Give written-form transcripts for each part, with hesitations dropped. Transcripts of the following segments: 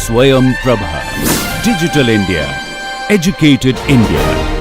Swayam Prabha. Digital India. Educated India.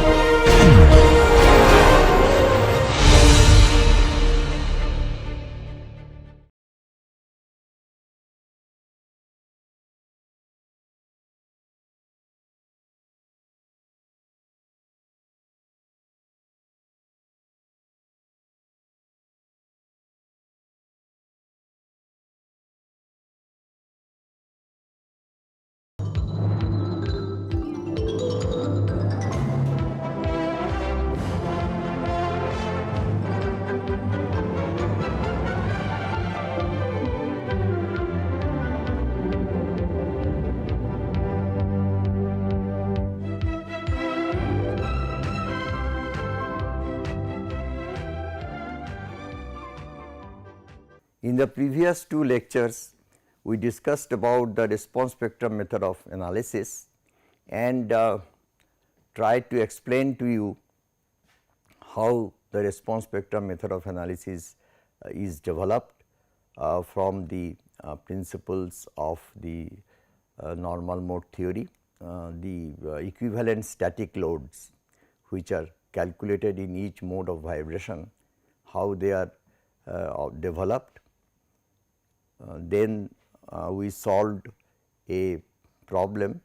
In the previous two lectures, we discussed about the response spectrum method of analysis and tried to explain to you how the response spectrum method of analysis is developed from the principles of the normal mode theory, the equivalent static loads which are calculated in each mode of vibration, how they are developed. Then we solved a problem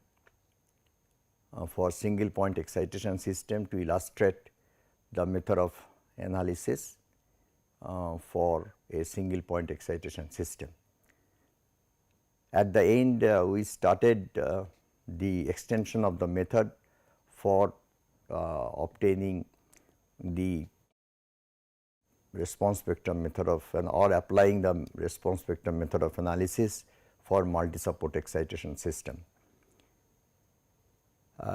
for single point excitation system to illustrate the method of analysis for a single point excitation system. At the end we started the extension of the method for obtaining the response spectrum method of or applying the response spectrum method of analysis for multi support excitation system.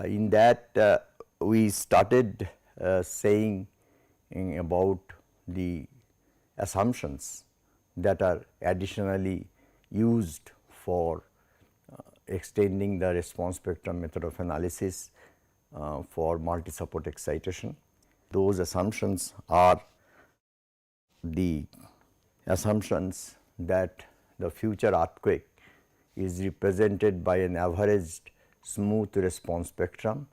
In that we started saying about the assumptions that are additionally used for extending the response spectrum method of analysis for multi support excitation. Those assumptions are the assumptions that the future earthquake is represented by an averaged smooth response spectrum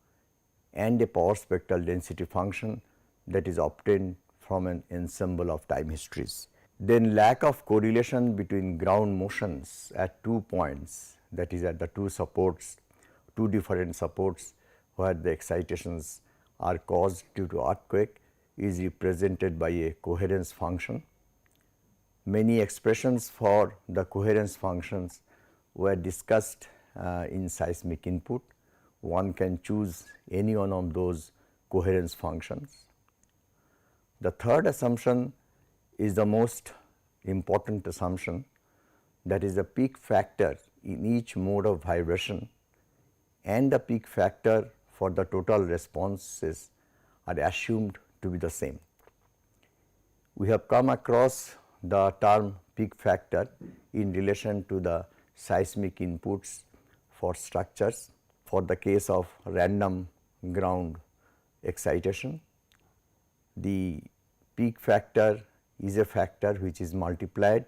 and a power spectral density function that is obtained from an ensemble of time histories. Then lack of correlation between ground motions at 2 points, that is at the two different supports where the excitations are caused due to earthquake, is represented by a coherence function. Many expressions for the coherence functions were discussed in seismic input. One can choose any one of those coherence functions. The third assumption is the most important assumption, that is the peak factor in each mode of vibration and the peak factor for the total responses are assumed to be the same. We have come across the term peak factor in relation to the seismic inputs for structures for the case of random ground excitation. The peak factor is a factor which is multiplied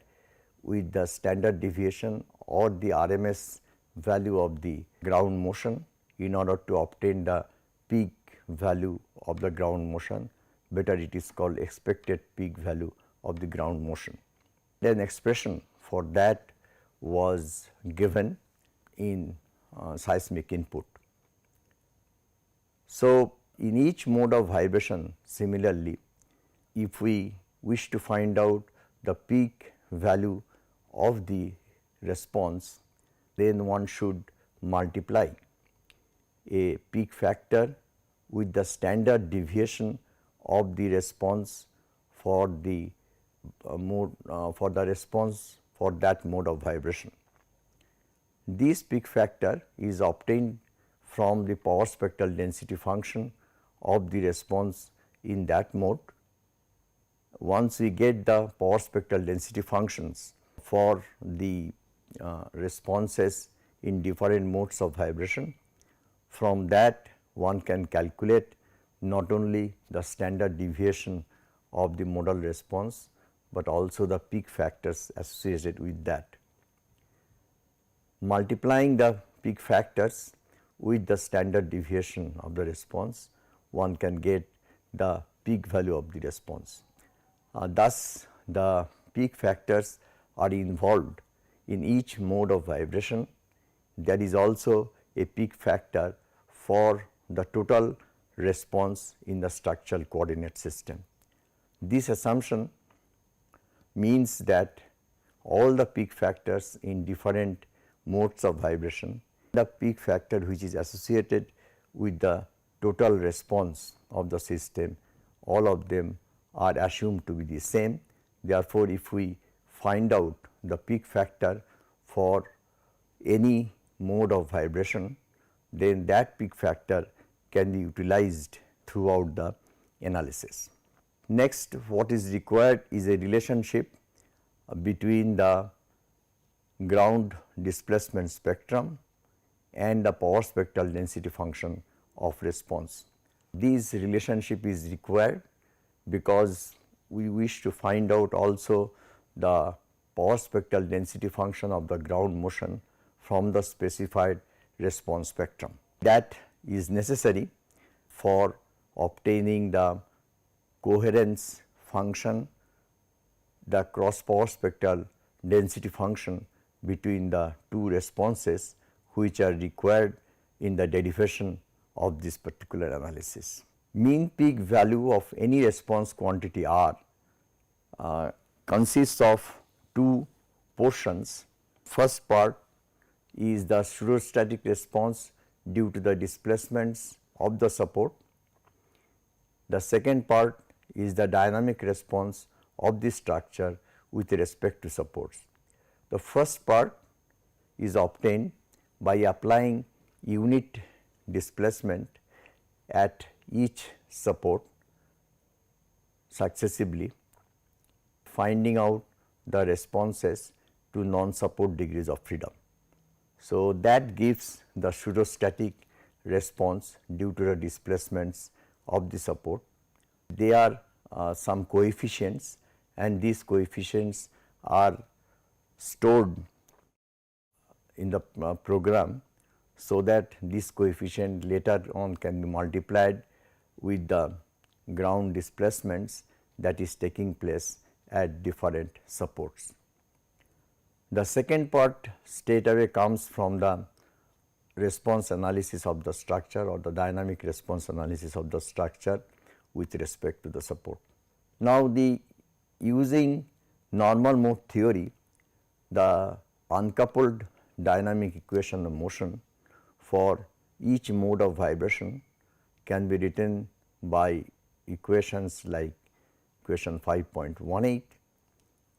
with the standard deviation or the RMS value of the ground motion in order to obtain the peak value of the ground motion. Better, it is called expected peak value of the ground motion. Then expression for that was given in seismic input. So, in each mode of vibration similarly, if we wish to find out the peak value of the response, then one should multiply a peak factor with the standard deviation of the response for the response for that mode of vibration. This peak factor is obtained from the power spectral density function of the response in that mode. Once we get the power spectral density functions for the responses in different modes of vibration, from that one can calculate not only the standard deviation of the modal response, but also the peak factors associated with that. Multiplying the peak factors with the standard deviation of the response, one can get the peak value of the response. Thus, the peak factors are involved in each mode of vibration. There is also a peak factor for the total response in the structural coordinate system. This assumption means that all the peak factors in different modes of vibration, the peak factor which is associated with the total response of the system, all of them are assumed to be the same. Therefore, if we find out the peak factor for any mode of vibration, then that peak factor can be utilized throughout the analysis. Next, what is required is a relationship between the ground displacement spectrum and the power spectral density function of response. This relationship is required because we wish to find out also the power spectral density function of the ground motion from the specified response spectrum. That is necessary for obtaining the coherence function, the cross power spectral density function between the two responses which are required in the derivation of this particular analysis. Mean peak value of any response quantity R consists of two portions. First part is the pseudostatic response due to the displacements of the support. The second part is the dynamic response of the structure with respect to supports. The first part is obtained by applying unit displacement at each support successively, finding out the responses to non-support degrees of freedom. So, that gives the pseudostatic response due to the displacements of the support. There are some coefficients, and these coefficients are stored in the program, so that this coefficient later on can be multiplied with the ground displacements that is taking place at different supports. The second part straight away comes from the response analysis of the structure or the dynamic response analysis of the structure with respect to the support. Now, the using normal mode theory, the uncoupled dynamic equation of motion for each mode of vibration can be written by equations like equation 5.18,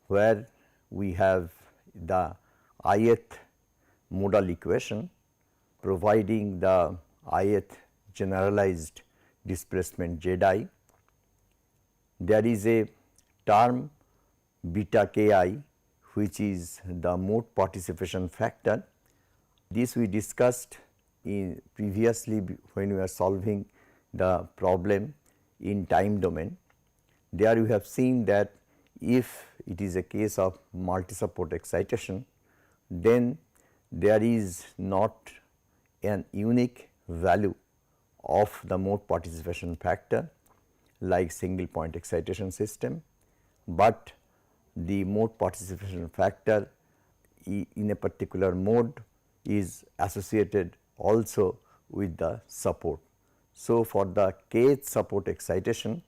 where we have the ith modal equation providing the ith generalized displacement z I. There is a term beta k I which is the mode participation factor. This we discussed in previously when we were solving the problem in time domain. There we have seen that if it is a case of multi-support excitation, then there is not an unique value of the mode participation factor like single point excitation system, but the mode participation factor in a particular mode is associated also with the support. So, for the kth support excitation,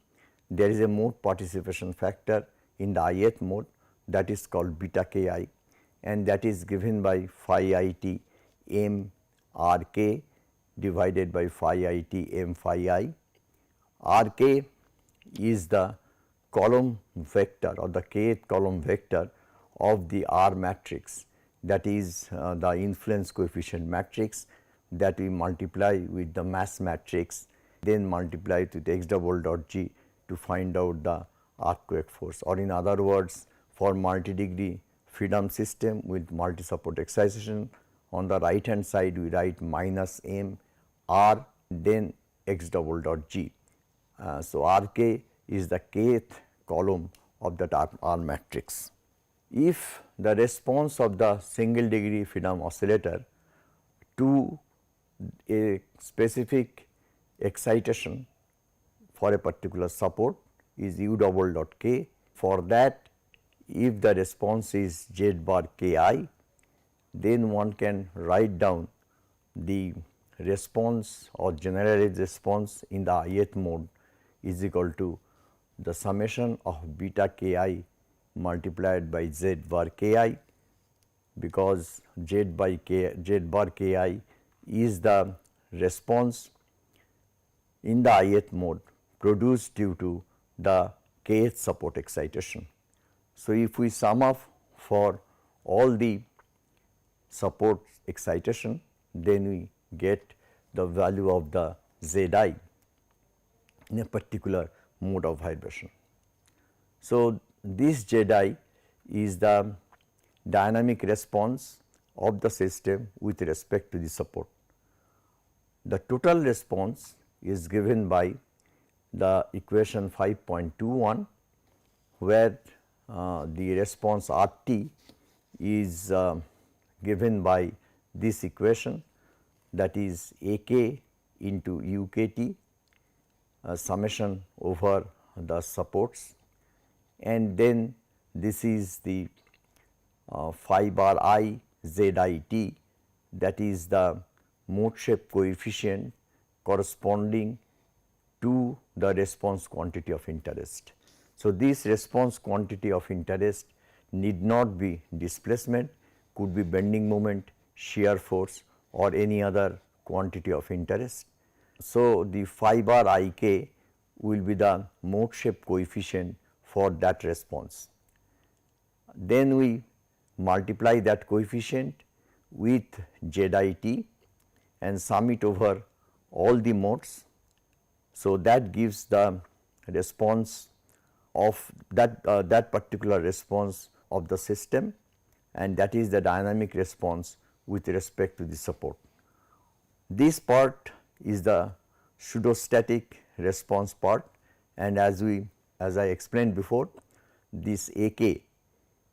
there is a mode participation factor in the ith mode that is called beta k I, and that is given by phi I t m r k divided by phi I t m phi I. R k is the column vector or the kth column vector of the R matrix, that is the influence coefficient matrix that we multiply with the mass matrix, then multiply with x double dot g to find out the earthquake force, or in other words, for multi-degree freedom system with multi-support excitation, on the right hand side we write minus m r then x double dot g. So, R k is the kth column of that R matrix. If the response of the single degree freedom oscillator to a specific excitation for a particular support is u double dot k. For that, if the response is z bar k I, then one can write down the response or generalized response in the ith mode is equal to the summation of beta k I multiplied by z bar k I, because z bar k I is the response in the ith mode produced due to the kth support excitation. So, if we sum up for all the support excitation, then we get the value of the Z I in a particular mode of vibration. So, this Z I is the dynamic response of the system with respect to the support. The total response is given by the equation 5.21, where the response R T is given by this equation, that is A k into U k t summation over the supports, and then this is the phi bar I Z I t, that is the mode shape coefficient corresponding to the response quantity of interest. So, this response quantity of interest need not be displacement, could be bending moment, shear force or any other quantity of interest. So, the phi bar I k will be the mode shape coefficient for that response. Then we multiply that coefficient with Z I t and sum it over all the modes. So, that gives the response of that particular response of the system, and that is the dynamic response with respect to the support. This part is the pseudostatic response part, and as I explained before, this A k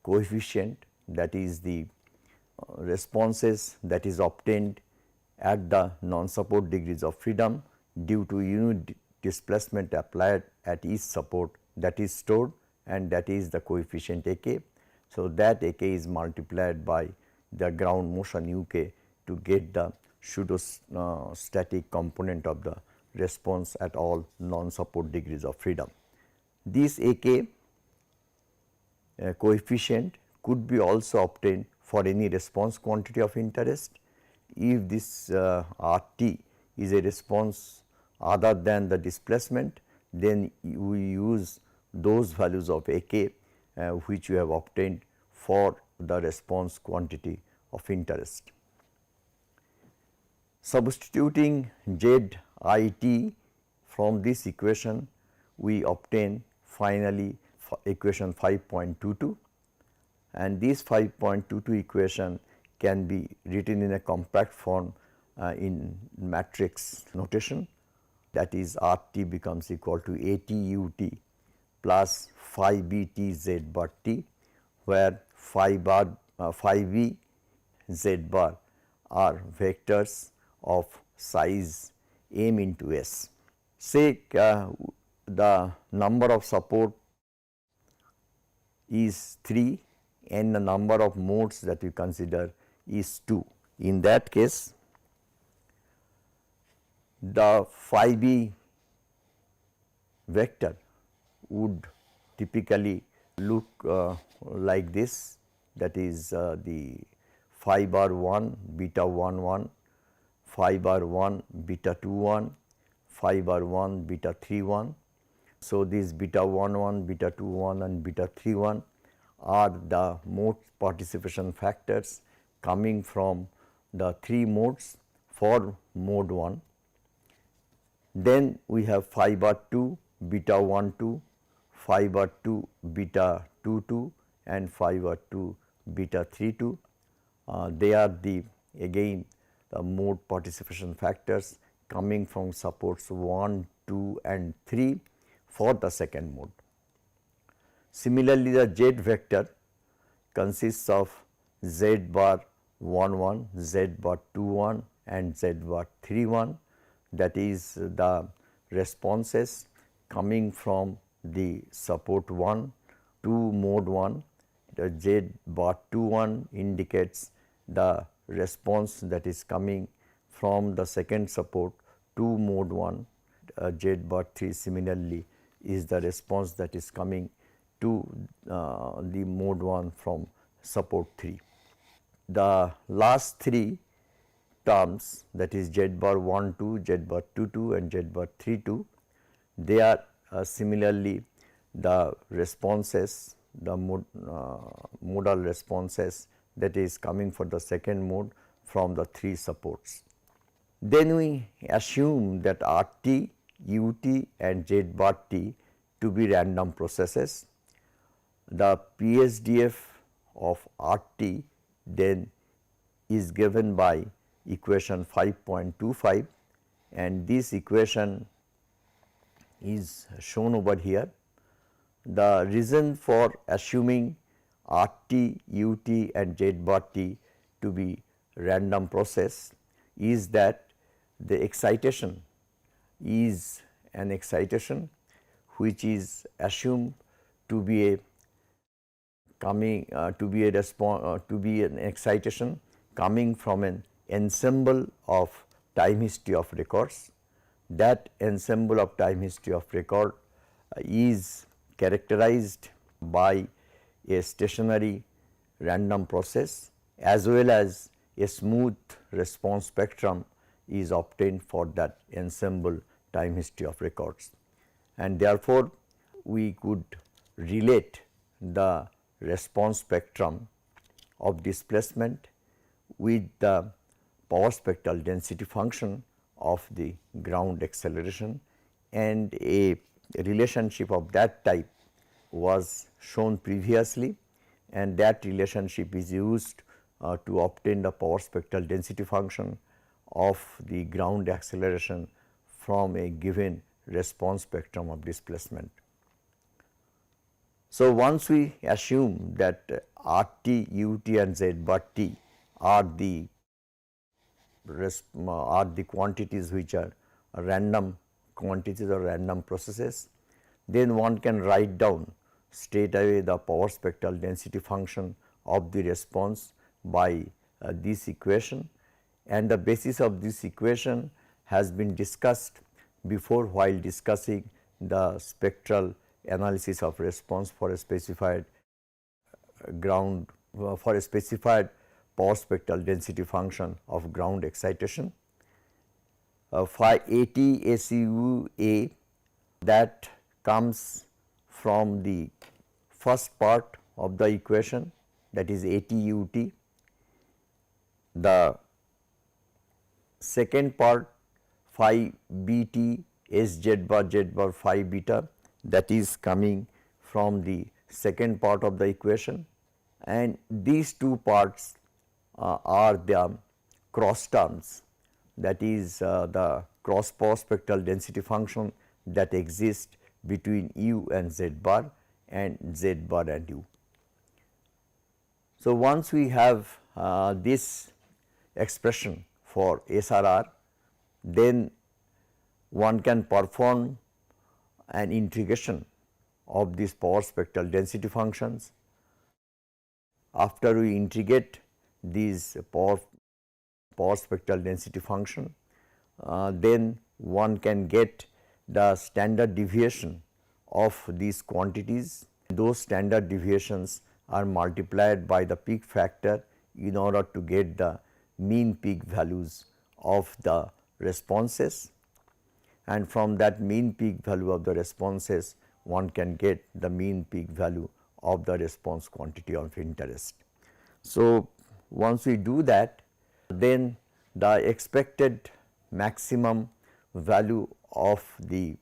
coefficient, that is the responses that is obtained at the non-support degrees of freedom due to unit displacement applied at each support, that is stored, and that is the coefficient A k. So, that A k is multiplied by the ground motion U k to get the pseudostatic component of the response at all non-support degrees of freedom. This A k coefficient could be also obtained for any response quantity of interest if this R t is a response other than the displacement. Then we use those values of A k which we have obtained for the response quantity of interest. Substituting Z I t from this equation, we obtain finally equation 5.22, and this 5.22 equation can be written in a compact form in matrix notation, that is R t becomes equal to A t U t plus phi b t z bar t, where phi v z bar are vectors of size m into s. Say the number of support is 3 and the number of modes that we consider is 2. In that case, the phi b vector would typically look like this, that is the phi bar 1 beta 1 1, phi bar 1 beta 2 1, phi bar 1 beta 3 1. So, these beta 1 1, beta 2 1 and beta 3 1 are the mode participation factors coming from the 3 modes for mode 1. Then we have phi bar 2 beta 1 2, phi bar 2 beta 2 2 and phi bar 2 beta 3 2. They are the again the mode participation factors coming from supports 1, 2 and 3 for the second mode. Similarly, the Z vector consists of Z bar 1 1, Z bar 2 1 and Z bar 3 1, that is the responses coming from the support 1 to mode 1. The Z bar 2 1 indicates the response that is coming from the second support to mode 1. Z bar 3 similarly is the response that is coming to the mode 1 from support 3. The last three terms, that is Z bar 1 2, Z bar 2 2 and Z bar 3 2, they are similarly the responses, the modal responses that is coming for the second mode from the three supports. Then we assume that RT, UT and Z bar T to be random processes. The PSDF of RT then is given by equation 5.25, and this equation is shown over here. The reason for assuming RT, UT and Z bar T to be random process is that the excitation is an excitation which is assumed to be a an excitation coming from an ensemble of time history of records. That ensemble of time history of record is characterized by a stationary random process as well as a smooth response spectrum is obtained for that ensemble time history of records. And therefore, we could relate the response spectrum of displacement with the power spectral density function of the ground acceleration, and a relationship of that type was shown previously, and that relationship is used to obtain the power spectral density function of the ground acceleration from a given response spectrum of displacement. So, once we assume that RT, UT and Z bar T are the quantities which are random quantities or random processes, then one can write down straight away the power spectral density function of the response by this equation, and the basis of this equation has been discussed before while discussing the spectral analysis of response for a specified ground for a specified power spectral density function of ground excitation. Phi AT ACU A, that comes from the first part of the equation, that is AT UT. The second part phi BT SZ bar Z bar phi beta, that is coming from the second part of the equation, and these two parts are the cross terms, that is the cross power spectral density function that exists between U and Z bar and Z bar and U. So, once we have this expression for SRR, then one can perform an integration of these power spectral density functions. After we integrate these power spectral density function, then one can get the standard deviation of these quantities. Those standard deviations are multiplied by the peak factor in order to get the mean peak values of the responses, and from that mean peak value of the responses one can get the mean peak value of the response quantity of interest. So, once we do that, then the expected maximum value of the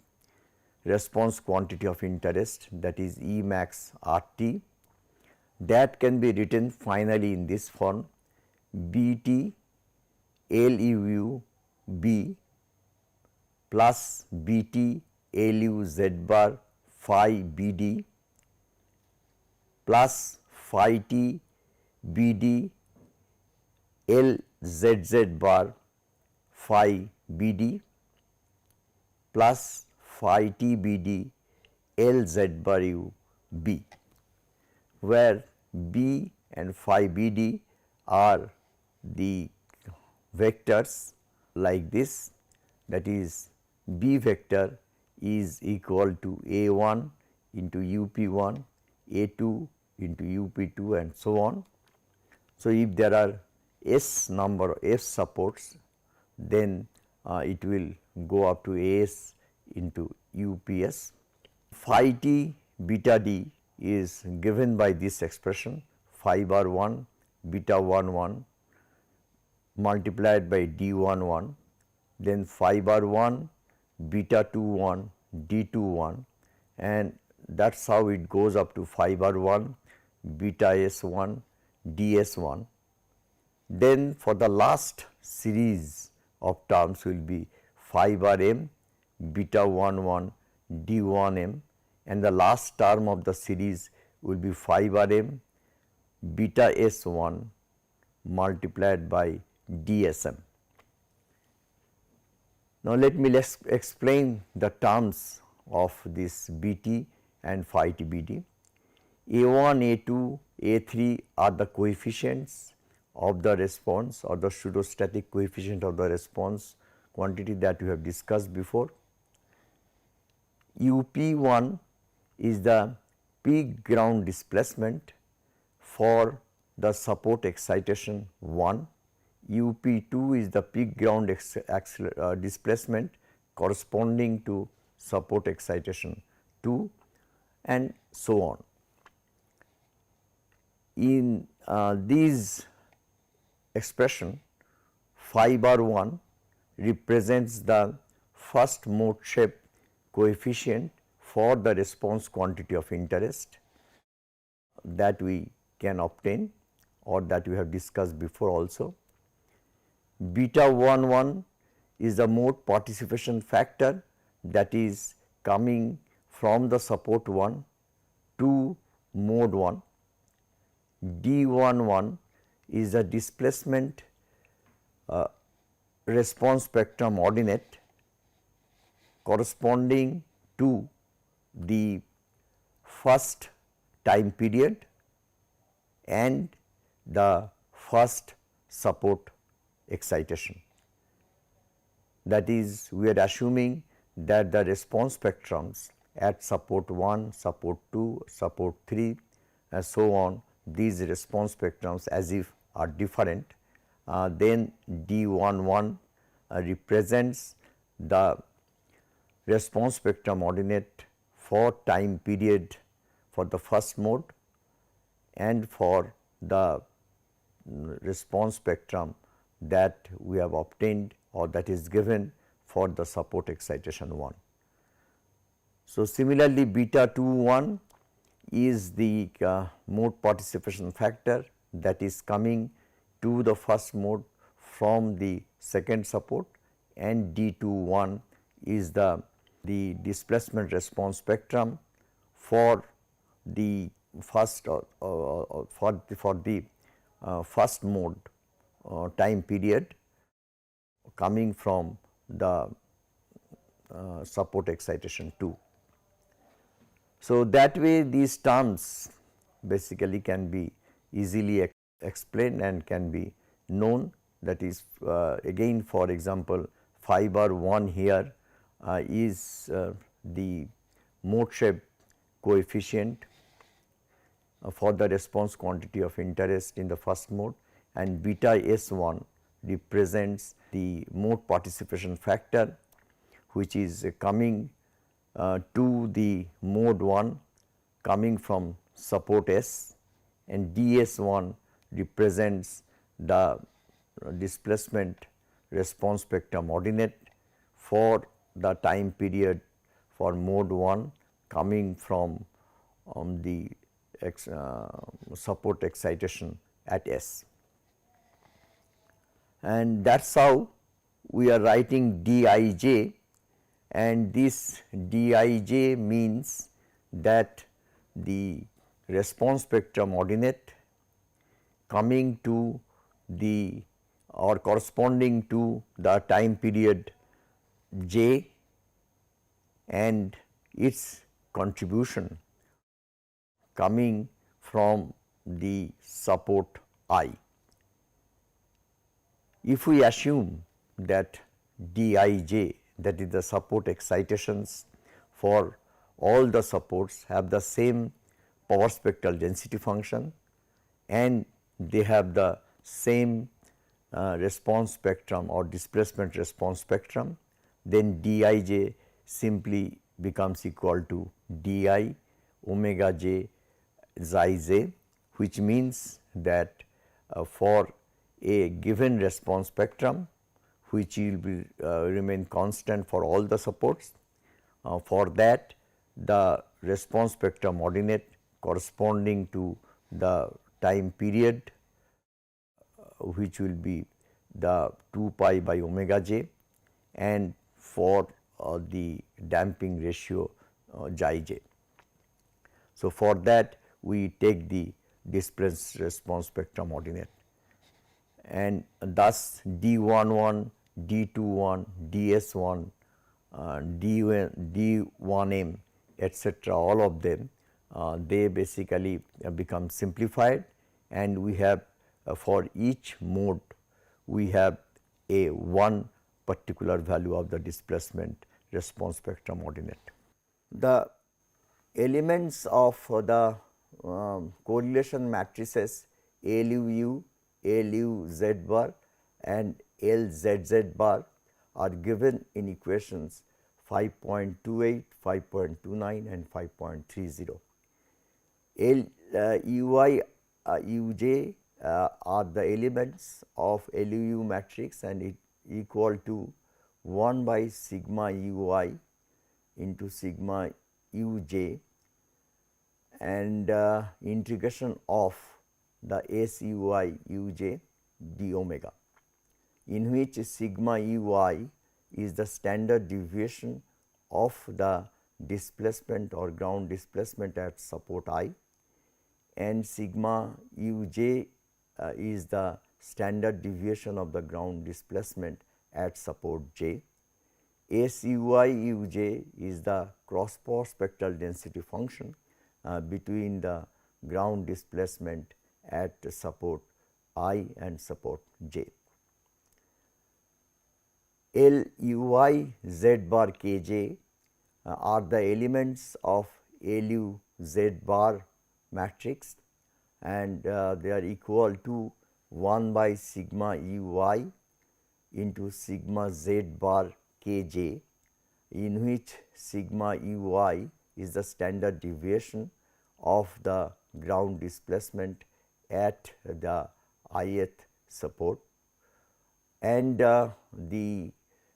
response quantity of interest, that is E max RT, that can be written finally in this form: BT LU B plus BT LU Z bar phi BD plus phi T BD L Z Z bar phi BD plus phi T BD LZ bar U B, where B and phi BD are the vectors like this, that is B vector is equal to A1 into UP1, A2 into UP2 and so on. So, if there are S number of S supports, then it will go up to AS into UPS. Phi T beta D is given by this expression, phi bar 1 beta 1 1 multiplied by D 1 1, then phi bar 1 beta 2 1 D 2 1, and that is how it goes up to phi bar 1 beta S 1 D S 1. Then for the last series of terms will be phi bar M beta 1 1 D 1 M, and the last term of the series will be phi bar M beta S 1 multiplied by D S M. Now, let me explain the terms of this BT and phi T BD. A1, A2, A3 are the coefficients of the response or the pseudostatic coefficient of the response quantity that we have discussed before. UP1 is the peak ground displacement for the support excitation 1, UP2 is the peak ground displacement corresponding to support excitation 2, and so on. In these expression, phi bar 1 represents the first mode shape coefficient for the response quantity of interest that we can obtain or that we have discussed before also. Beta 1 1 is the mode participation factor that is coming from the support 1 to mode 1. D 1 1 is the displacement response spectrum ordinate corresponding to the first time period and the first support excitation. That is, we are assuming that the response spectrums at support 1, support 2, support 3 and so on, these response spectrums as if are different. Then D 1 1 represents the response spectrum ordinate for time period for the first mode and for the response spectrum that we have obtained or that is given for the support excitation 1. So, similarly, beta 2 1 is the mode participation factor that is coming to the first mode from the second support, and D 2 1 is the displacement response spectrum for the first first mode time period coming from the support excitation 2. So, that way these terms basically can be easily explained and can be known, that is again for example phi bar 1 here is the mode shape coefficient for the response quantity of interest in the first mode, and beta S 1 represents the mode participation factor which is coming to the mode 1 coming from support S, and D S 1 represents the displacement response spectrum ordinate for the time period for mode 1 coming from the support excitation at S. And that is how we are writing Dij, and this Dij means that the response spectrum ordinate coming to the or corresponding to the time period j and its contribution coming from the support I. If we assume that dij, that is the support excitations for all the supports, have the same power spectral density function and they have the same response spectrum or displacement response spectrum, then dij simply becomes equal to di omega j xi j, which means that for a given response spectrum which will be remain constant for all the supports, for that the response spectrum ordinate corresponding to the time period which will be the 2 pi by omega j, and for the damping ratio xi j. So, for that we take the displaced response spectrum ordinate, and thus D11, D21, DS1, D1m etc., all of them they basically become simplified, and we have for each mode we have a one particular value of the displacement response spectrum ordinate. The elements of the correlation matrices LUU, LUZ bar and LZZ bar are given in equations 5.28, 5.29 and 5.30. LUI, UJ are the elements of LUU matrix and it equal to 1 by sigma UI into sigma uj and integration of the SUI uj d omega, in which sigma ui is the standard deviation of the displacement or ground displacement at support I, and sigma uj is the standard deviation of the ground displacement at support j. SUI uj is the cross power spectral density function between the ground displacement at support I and support j. LUI Z bar Kj are the elements of LU Z bar matrix, and they are equal to 1 by sigma ui into sigma Z bar Kj, in which sigma ui is the standard deviation of the ground displacement at the ith support, and the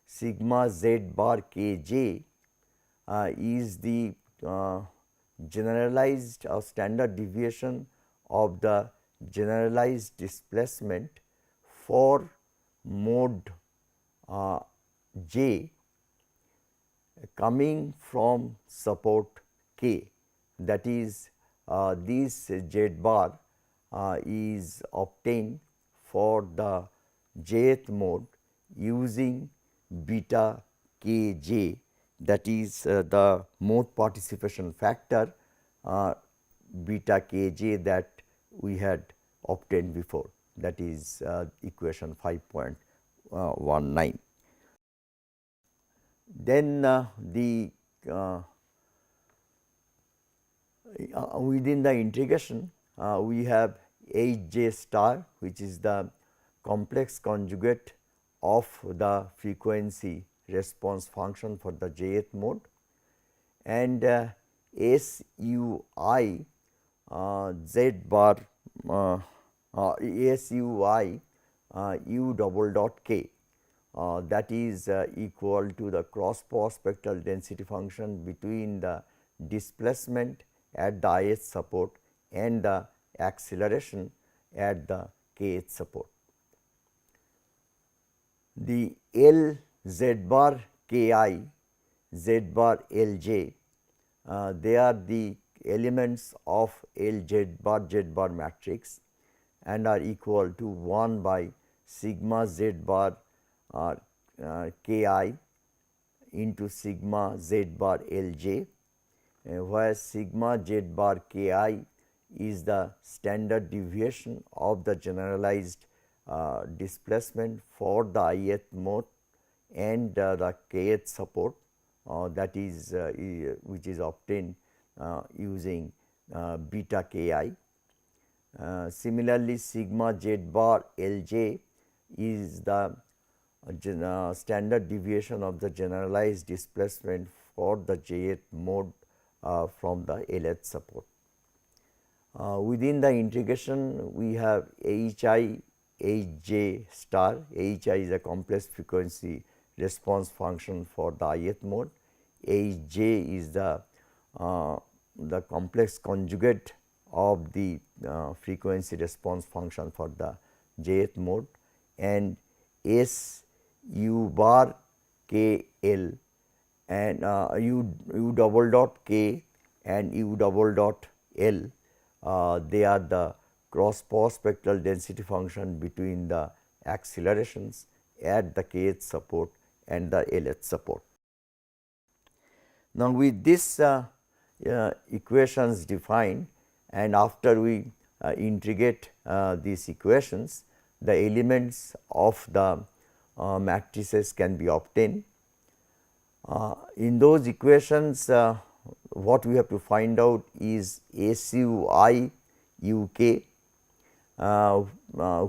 sigma Z bar Kj is the generalized or standard deviation of the generalized displacement for mode j coming from support k, that is this Z bar is obtained for the jth mode using beta kj, that is the mode participation factor beta kj that we had obtained before, that is equation 5.19. Then the within the integration we have Hj star, which is the complex conjugate of the frequency response function for the jth mode, and SUI Z bar SUI U double dot k, that is equal to the cross power spectral density function between the displacement at the ith support and the acceleration at the kth support. The L Z bar Ki, Z bar Lj, they are the elements of L Z bar matrix and are equal to 1 by sigma z bar Ki into sigma z bar Lj, where sigma z bar Ki is the standard deviation of the generalized displacement for the ith mode and the kth support, that is which is obtained using beta Ki. Similarly, sigma z bar Lj is the standard deviation of the generalized displacement for the jth mode from the Lth support. Within the integration, we have Hi Hj star. Hi is a complex frequency response function for the ith mode. Hj is the complex conjugate of the frequency response function for the jth mode, and S u bar k l and u double dot k and u double dot l, they are the cross power spectral density function between the accelerations at the kth support and the Lth support. Now, with this equations defined, and after we integrate these equations, the elements of the matrices can be obtained. In those equations, what we have to find out is SU I U k,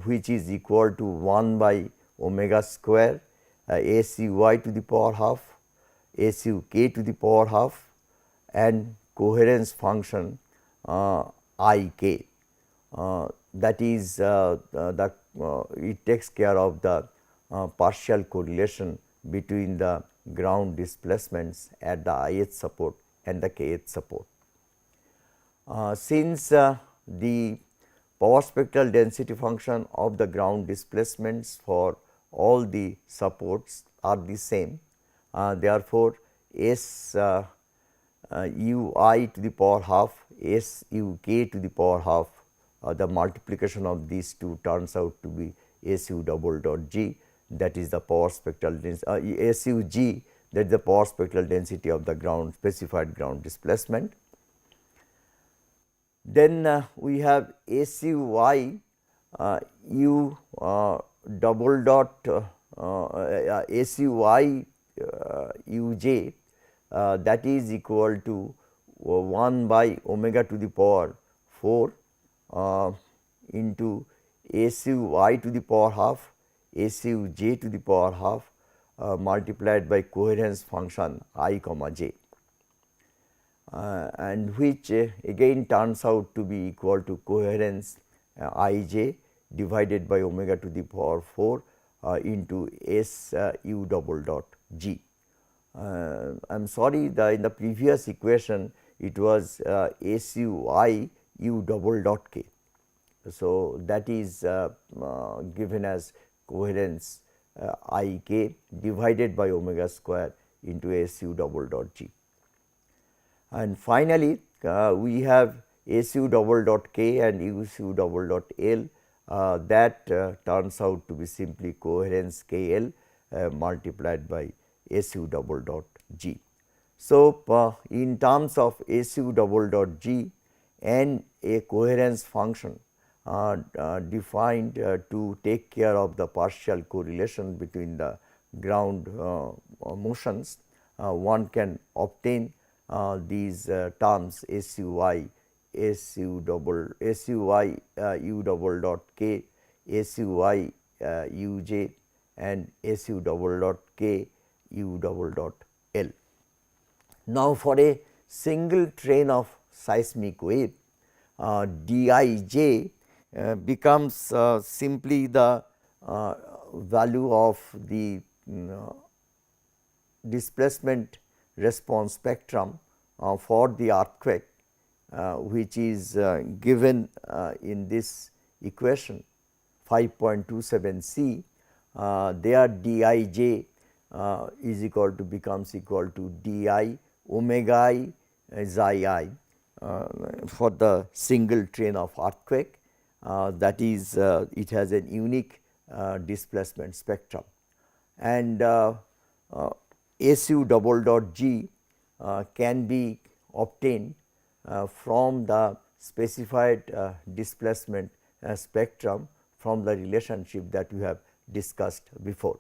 which is equal to 1 by omega square SU I to the power half, SU k to the power half, and coherence function I k, that is it takes care of the partial correlation between the ground displacements at the ith support and the kth support. Since the power spectral density function of the ground displacements for all the supports are the same, therefore, S u I to the power half, S u k to the power half, the multiplication of these two turns out to be S u double dot g, that is the power spectral density, S u g, that is the power spectral density of the ground specified ground displacement. Then we have S u I u double dot S u I u j, that is equal to 1 by omega to the power 4 into S u I to the power half, S u j to the power half multiplied by coherence function I comma j, and which again turns out to be equal to coherence I j divided by omega to the power 4 into S u double dot g. I am sorry, in the previous equation it was S u I u double dot k. So, that is given as coherence I k divided by omega square into S u double dot g. And finally, we have S u double dot k and S u double dot l, that turns out to be simply coherence k l multiplied by S u double dot g. So, in terms of S u double dot g and a coherence function defined to take care of the partial correlation between the ground motions, one can obtain these terms S u I, S u I u double dot k, S u I u j, and S u double dot k u double dot l. Now, for a single train of seismic wave, Dij becomes simply the value of the displacement response spectrum for the earthquake, which is given in this equation 5.27 c. There Dij is equal to becomes equal to Di omega I xi I for the single train of earthquake, that is it has a unique displacement spectrum, and SU double dot G can be obtained from the specified displacement spectrum from the relationship that we have discussed before.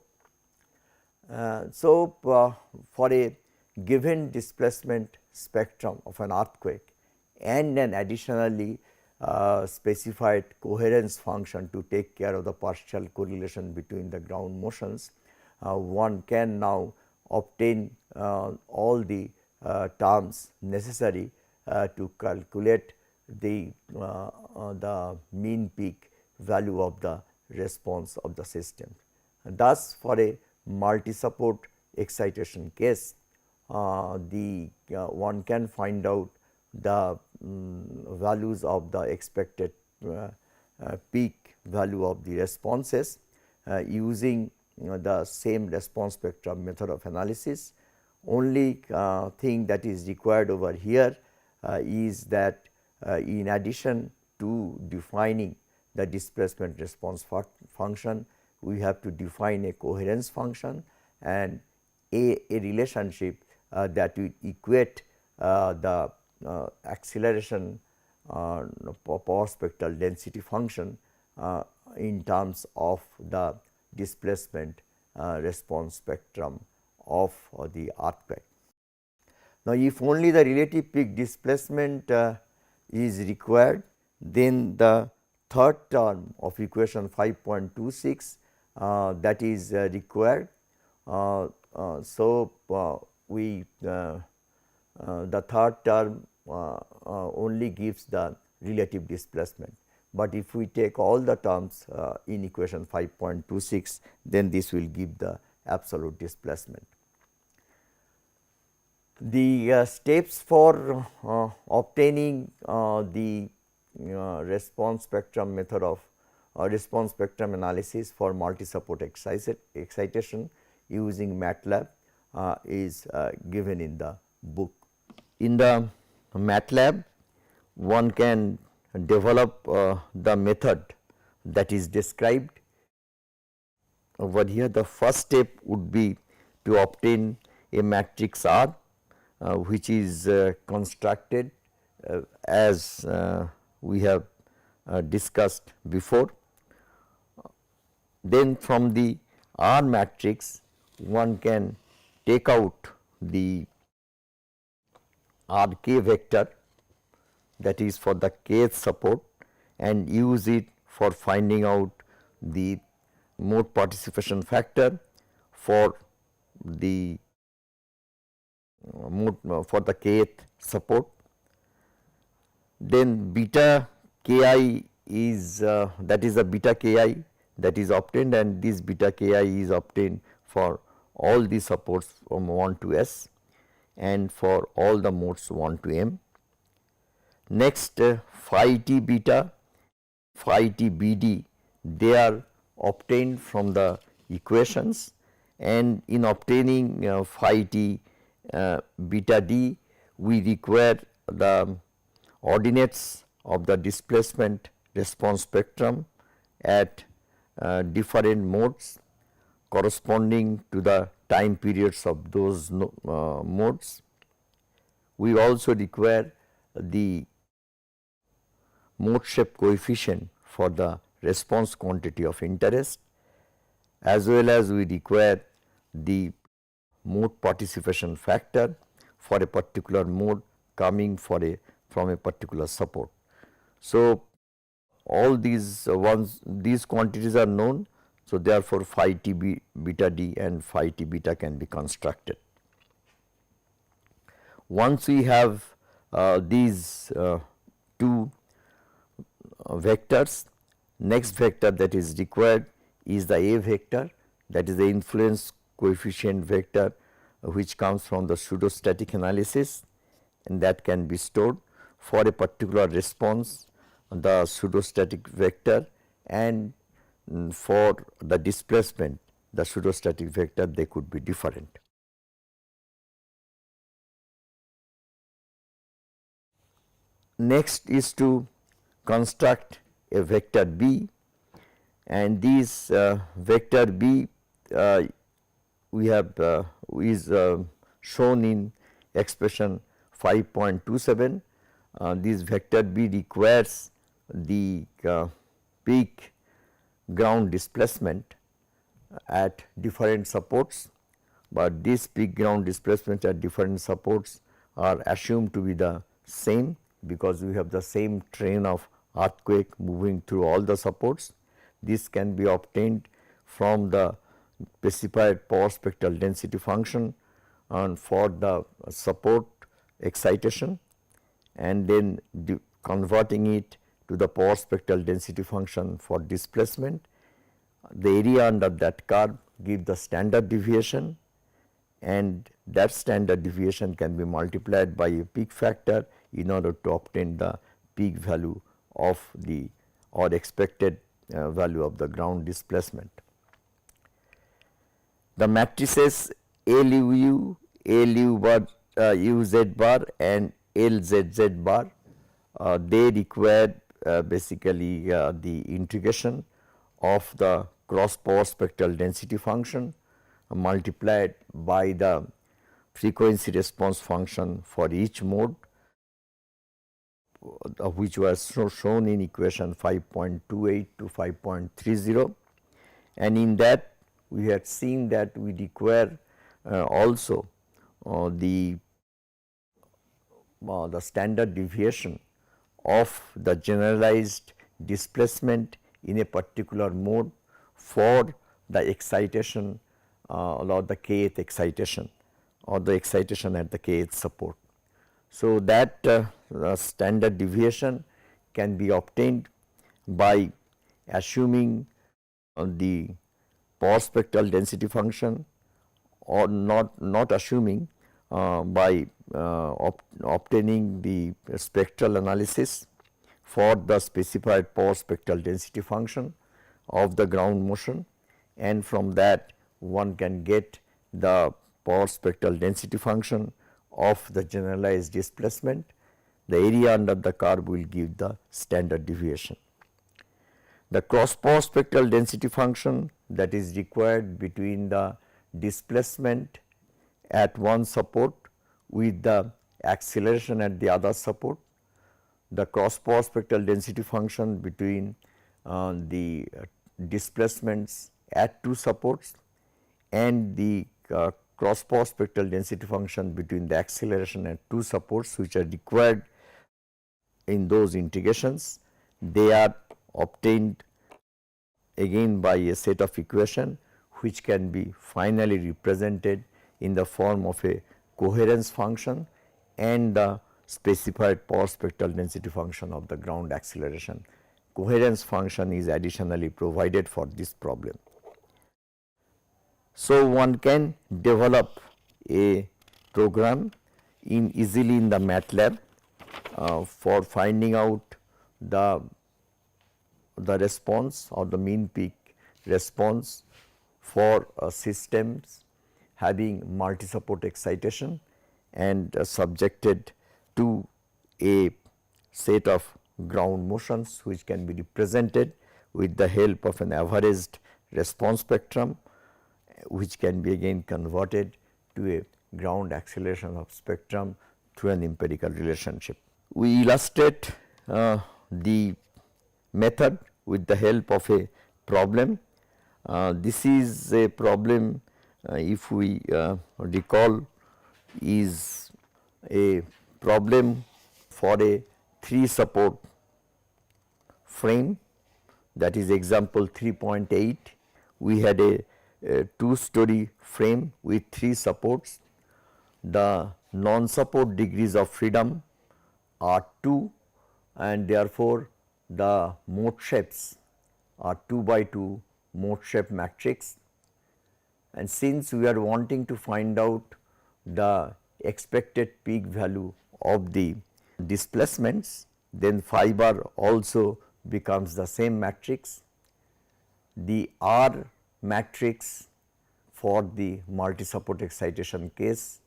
For a given displacement spectrum of an earthquake and an additionally specified coherence function to take care of the partial correlation between the ground motions, one can now obtain all the terms necessary to calculate the mean peak value of the response of the system. Thus, for a multi-support excitation case, one can find out the values of the expected peak value of the responses using the same response spectrum method of analysis. Only thing that is required over here is that in addition to defining the displacement response function, we have to define a coherence function and a relationship that will equate the acceleration power spectral density function in terms of the displacement response spectrum of the earthquake. Now, if only the relative peak displacement is required, then the third term of equation 5.26 that is required. The third term only gives the relative displacement, but if we take all the terms in equation 5.26, then this will give the absolute displacement. The steps for obtaining the response spectrum method of response spectrum analysis for multi-support excitation using MATLAB is given in the book. In the MATLAB, one can develop the method that is described over here. The first step would be to obtain a matrix R which is constructed as we have discussed before. Then from the R matrix, one can take out the RK vector, that is for the kth support, and use it for finding out the mode participation factor for the kth support. Then beta ki is that is the beta ki that is obtained, and this beta ki is obtained for all the supports from 1 to S and for all the modes 1 to M. Next, phi t beta, phi t bd, they are obtained from the equations, and in obtaining phi t beta d, we require the ordinates of the displacement response spectrum at different modes corresponding to the time periods of those modes. We also require the mode shape coefficient for the response quantity of interest, as well as we require the mode participation factor for a particular mode coming from a particular support. So, all these these quantities are known. So, therefore, phi t beta d and phi t beta can be constructed. Once we have these two vectors, next vector that is required is the A vector, that is the influence coefficient vector which comes from the pseudostatic analysis, and that can be stored for a particular response, the pseudostatic vector, and for the displacement, the pseudostatic vector, they could be different. Next is to construct a vector B, and these vector B we have is shown in expression 5.27. This vector B requires the peak ground displacement at different supports, but this peak ground displacement at different supports are assumed to be the same, because we have the same train of earthquake moving through all the supports. This can be obtained from the specified power spectral density function and for the support excitation, and then converting it to the power spectral density function for displacement. The area under that curve gives the standard deviation, and that standard deviation can be multiplied by a peak factor in order to obtain the peak value of the or expected value of the ground displacement. The matrices LU, LU bar, UZ bar and LZZ bar, they require basically the integration of the cross power spectral density function multiplied by the frequency response function for each mode, which was shown in equation 5.28 to 5.30, and in that we had seen that we require also the standard deviation of the generalized displacement in a particular mode for the excitation or the kth excitation or the excitation at the kth support. So, that standard deviation can be obtained by assuming the power spectral density function, or not assuming by obtaining the spectral analysis for the specified power spectral density function of the ground motion, and from that one can get the power spectral density function of the generalized displacement. The area under the curve will give the standard deviation. The cross power spectral density function that is required between the displacement at one support with the acceleration at the other support, the cross power spectral density function between the displacements at two supports and the cross power spectral density function between the acceleration at two supports, which are required in those integrations. They are obtained again by a set of equation which can be finally represented in the form of a coherence function and the specified power spectral density function of the ground acceleration. Coherence function is additionally provided for this problem. So, one can develop a program easily in the MATLAB for finding out the response or the mean peak response for systems having multi support excitation and subjected to a set of ground motions which can be represented with the help of an averaged response spectrum, which can be again converted to a ground acceleration of spectrum through an empirical relationship. We illustrate the method with the help of a problem. This is a problem, if we recall, is a problem for a 3 support frame, that is example 3.8. We had a 2-story frame with 3 supports. The non-support degrees of freedom are 2, and therefore, the mode shapes are 2 by 2 mode shape matrix. And since we are wanting to find out the expected peak value of the displacements, then phi bar also becomes the same matrix. The R matrix for the multi support excitation case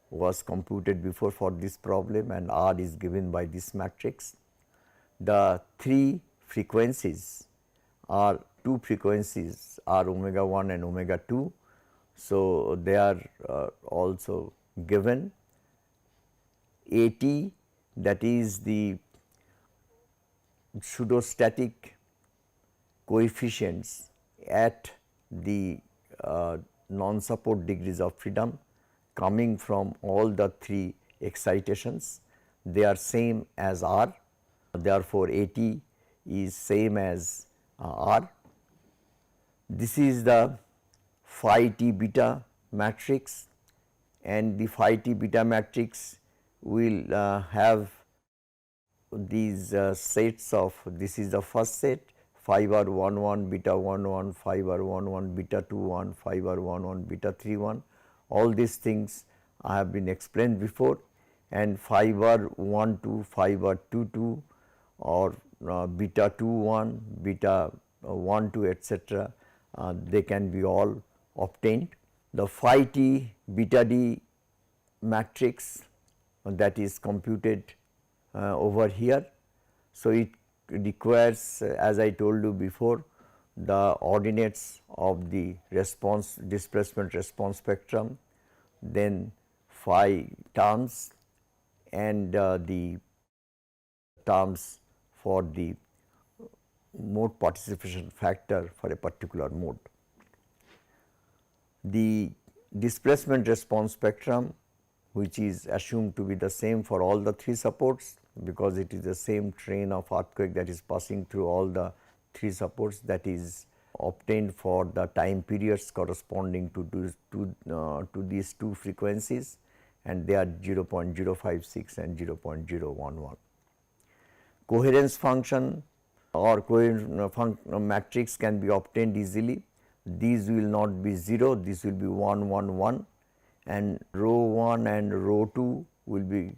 was computed before for this problem, and R is given by this matrix. The 3 frequencies are two frequencies are omega 1 and omega 2. So, they are also given. AT, that is the pseudostatic coefficients at the non-support degrees of freedom coming from all the three excitations. They are same as R, therefore, AT is same as R. This is the phi t beta matrix, and the phi t beta matrix will have these sets of, this is the first set, phi bar 1 1 beta 1 1, phi bar 1 1 beta 2 1, phi bar 1 1 beta 3 1. All these things I have been explained before, and phi bar 1 2, phi bar 2 2, or beta 2 1, beta 1 2, etc. They can be all obtained. The phi t beta d matrix that is computed over here. So, it requires, as I told you before, the ordinates of the response displacement response spectrum, then phi terms, and the terms for the mode participation factor for a particular mode. The displacement response spectrum, which is assumed to be the same for all the three supports, because it is the same train of earthquake that is passing through all the three supports, that is obtained for the time periods corresponding to these two frequencies, and they are 0.056 and 0.011. Coherence function or coherence matrix can be obtained easily. These will not be 0, this will be 1 1 1, and rho 1 and rho 2 will be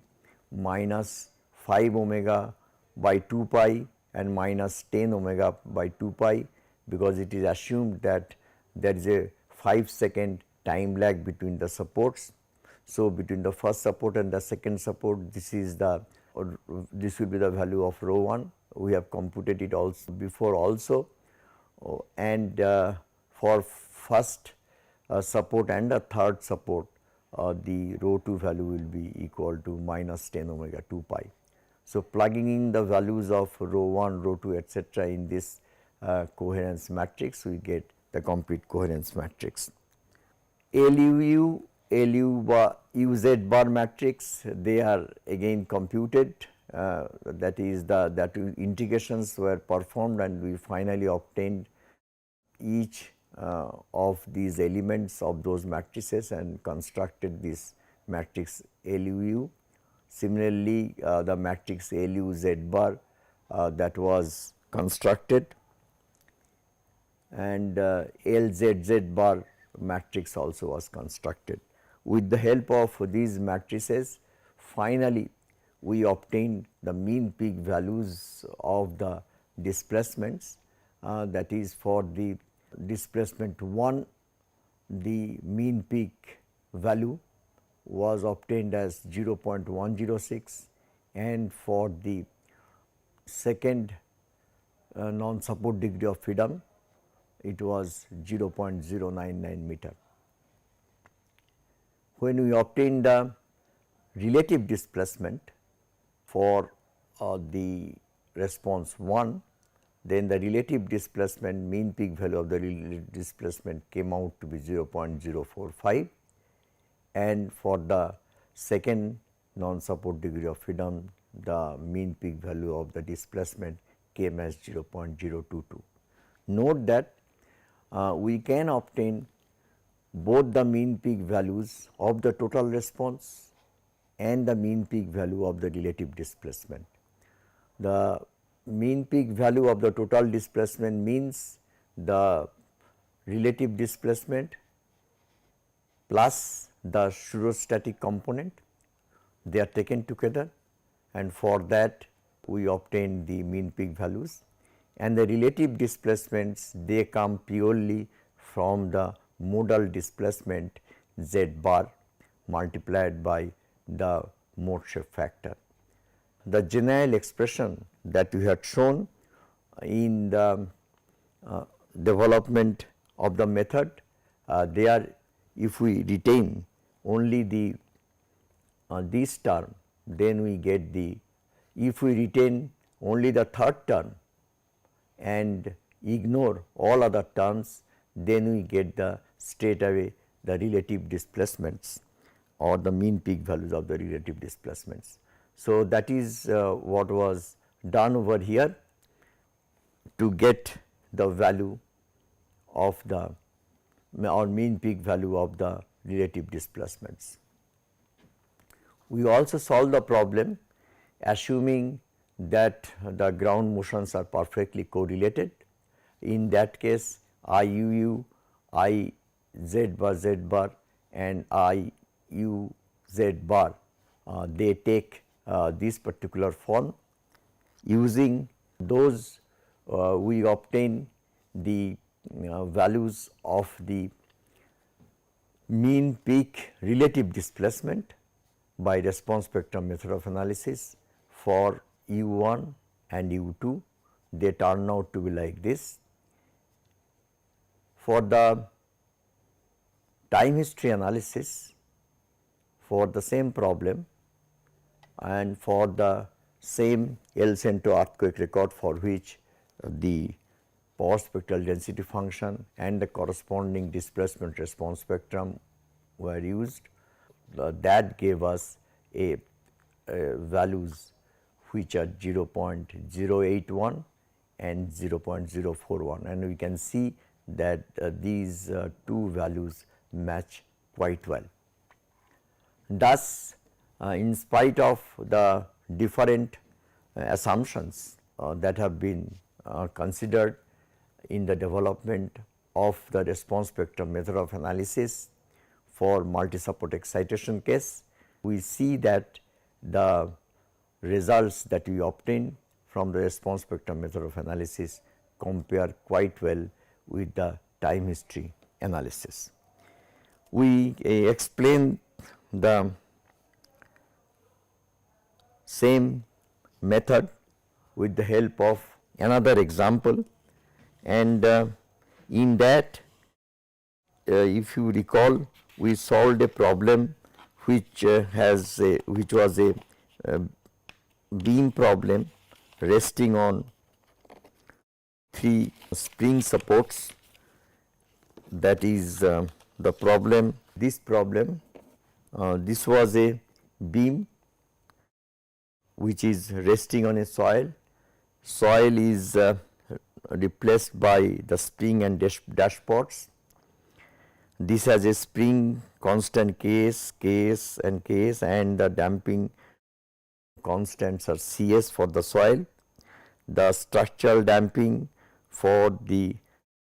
minus 5 omega by 2 pi and minus 10 omega by 2 pi, because it is assumed that there is a 5-second time lag between the supports. So, between the first support and the second support, this is the this will be the value of rho 1. We have computed it also before also, and for first support and the third support, the rho 2 value will be equal to minus 10 omega 2 pi. So, plugging in the values of rho 1, rho 2, etc. in this coherence matrix, we get the complete coherence matrix. LUU, UZ bar matrix, they are again computed, that is that integrations were performed, and we finally obtained each of these elements of those matrices and constructed this matrix LUU. Similarly, the matrix LUZ bar that was constructed, and LZZ bar matrix also was constructed. With the help of these matrices, finally we obtained the mean peak values of the displacements, that is for the displacement 1, the mean peak value was obtained as 0.106, and for the second non-support degree of freedom, it was 0.099 meter. When we obtained the relative displacement for the response 1, then the relative displacement mean peak value of the relative displacement came out to be 0.045, and for the second non-support degree of freedom, the mean peak value of the displacement came as 0.022. Note that we can obtain both the mean peak values of the total response and the mean peak value of the relative displacement. The mean peak value of the total displacement means the relative displacement plus the pseudostatic component, they are taken together, and for that we obtain the mean peak values, and the relative displacements, they come purely from the modal displacement Z bar multiplied by the mode shape factor. The general expression that we had shown in the development of the method, if we retain only the this term, then we get if we retain only the third term and ignore all other terms, then we get straight away the relative displacements or the mean peak values of the relative displacements. So, that is what was done over here to get the value of the or mean peak value of the relative displacements. We also solve the problem assuming that the ground motions are perfectly correlated. In that case, IUU, I z bar and IU z bar, they take this particular form. Using those, we obtain the values of the mean peak relative displacement by response spectrum method of analysis for U1 and U2. They turn out to be like this. For the time history analysis for the same problem and for the same El Centro earthquake record, for which the power spectral density function and the corresponding displacement response spectrum were used, that gave us values which are 0.081 and 0.041, and we can see that these two values match quite well. Thus, in spite of the different assumptions that have been considered in the development of the response spectrum method of analysis for multi-support excitation case, we see that the results that we obtain from the response spectrum method of analysis compare quite well with the time history analysis. We explain the same method with the help of another example, and in that, if you recall, we solved a problem which was a beam problem resting on 3 spring supports. That is the problem. This was a beam which is resting on a soil. Soil is replaced by the spring and dashboards. This has a spring constant Ks, and the damping constants are Cs for the soil. The structural damping for the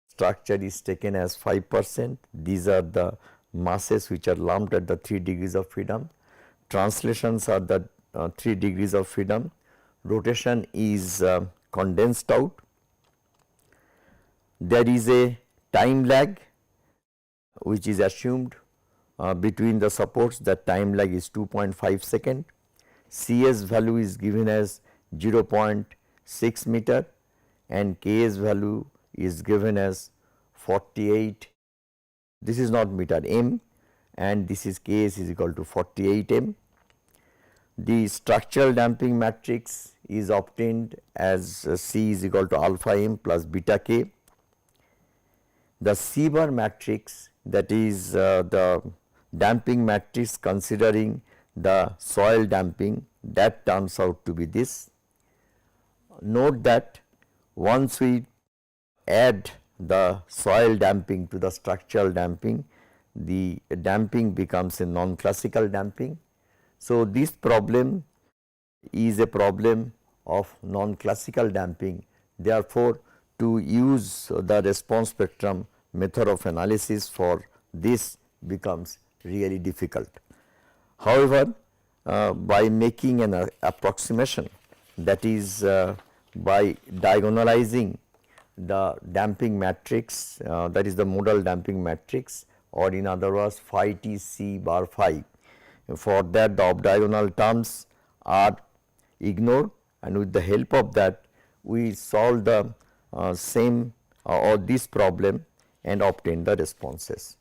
structure is taken as 5%. These are the masses which are lumped at the 3 degrees of freedom. Translations are the 3 degrees of freedom. Rotation is condensed out. There is a time lag which is assumed between the supports. The time lag is 2.5 second. Cs value is given as 0.6 meter and Ks value is given as 48. This is not meter, m, and this is Ks is equal to 48 m. The structural damping matrix is obtained as C is equal to alpha m plus beta k. The C bar matrix, that is the damping matrix considering the soil damping, that turns out to be this. Note that once we add the soil damping to the structural damping, the damping becomes a non-classical damping. So, this problem is a problem of non-classical damping. Therefore, to use the response spectrum method of analysis for this becomes really difficult. However, by making an approximation, that is by diagonalizing the damping matrix, that is the modal damping matrix, or in other words phi t c bar phi. For that, the off diagonal terms are ignored, and with the help of that we solve the same or this problem and obtain the responses.